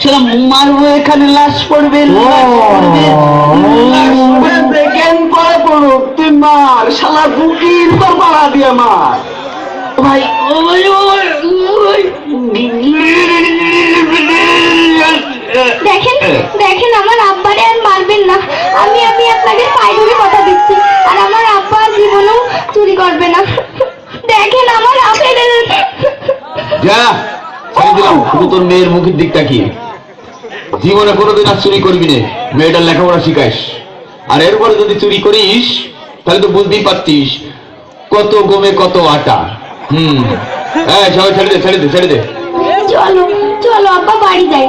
সেটা মারবো, এখানে লাশ পড়বে, দেখেন পরে পড়ুক, তুই মার, শালা বুকির তো মারা দিয়ে মার ভাই। ও ভাই, ও ভাই, দেখেন দেখেন, আমার আব্বারে আর মারবেন না। আমি আমি আপনাকে পায়ে ধরে কথা দিচ্ছি, আর আমার আব্বা জীবনেও চুরি করবে না। দেখেন আমার আব্বা। যা ছেড়ে দিলাম, শুধু তোর মেয়ের মুখের দিকটা কি, জীবনে কোনোদিন আর চুরি করবি না, মেয়েটার লেখাপড়া শিখাইস। আর এরপরে যদি চুরি করিস তাহলে তো বুঝতেই পারতিস কত গমে কত আটা। হ্যাঁ সবাই ছেড়ে দে, ছেড়ে দে, ছেড়ে দে। চলো চলো আব্বা, বাড়ি যাই।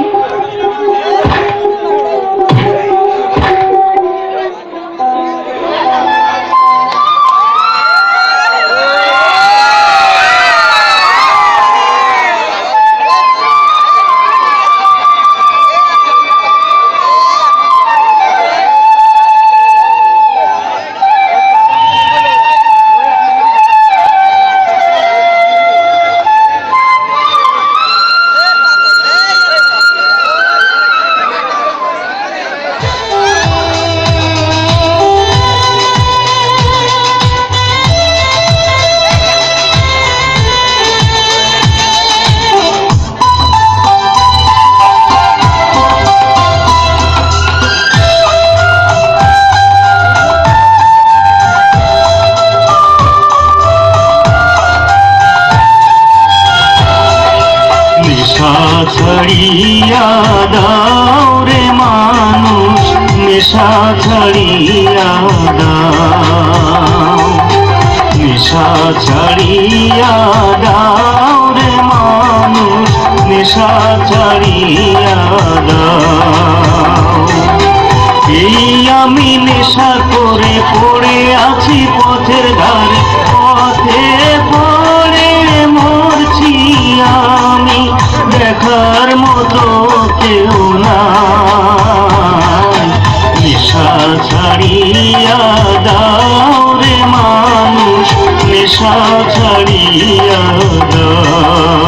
ছাড়িয়া দাও রে মানুষ, নেশা ছাড়িয়া দাও, নেশা ছাড়িয়া দাও রে মানুষ, নেশা ছাড়িয়া দাও। এই আমি নেশা করে পড়ে আছি পথের ধারে, পথে পড়ে মরছি আমি, দেখার মতো কেউ নাই। নেশা ছাড়িয়া দাও রে মানুষ, নেশা ছাড়িয়া দাও।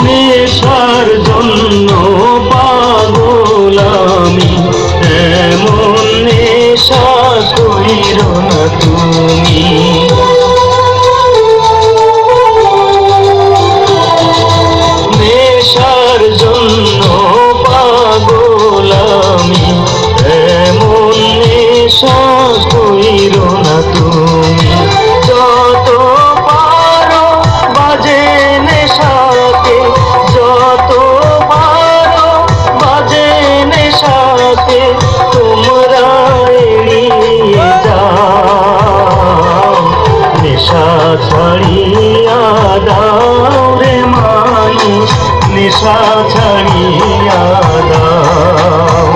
নেশার জন্য পাগল আমি, এমন নেশা কইর না তুমি। নেশার জন্য পাগল আমি, এমন নেশা কইর না তুমি। যত পারো বাজে নেশাকে, যত পারো বাজে নেশাকে, তোমরা এড়িয়ে যাও। নেশা ছাড়িয়া দাও রে মানুষ, নেশা ছাড়িয়া দাও।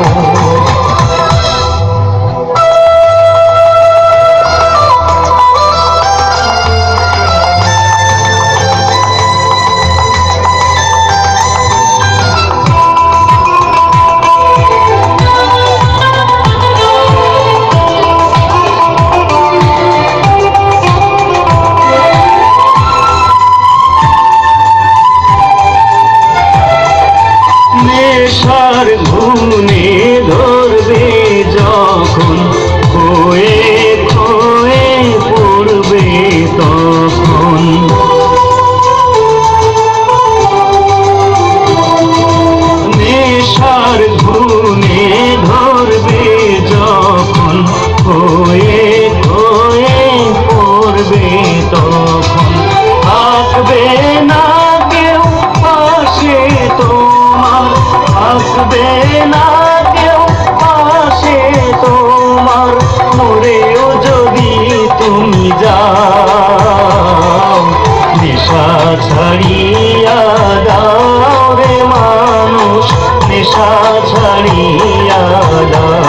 নেশার ঘুমে ধরবে যখন, খোয়ে খোয়ে পড়বে তখন। নেশার ঘুমে ধরবে যখন, খোয়ে খোয়ে পড়বে তখন। থাকবে না কেউ পাশে তোমার, থাকবে না কেউ পাশে তোমার, মরেও যদি তুমি যাও। নেশা ছাড়িয়া দাও রে মানুষ, নেশা ছাড়িয়া দাও।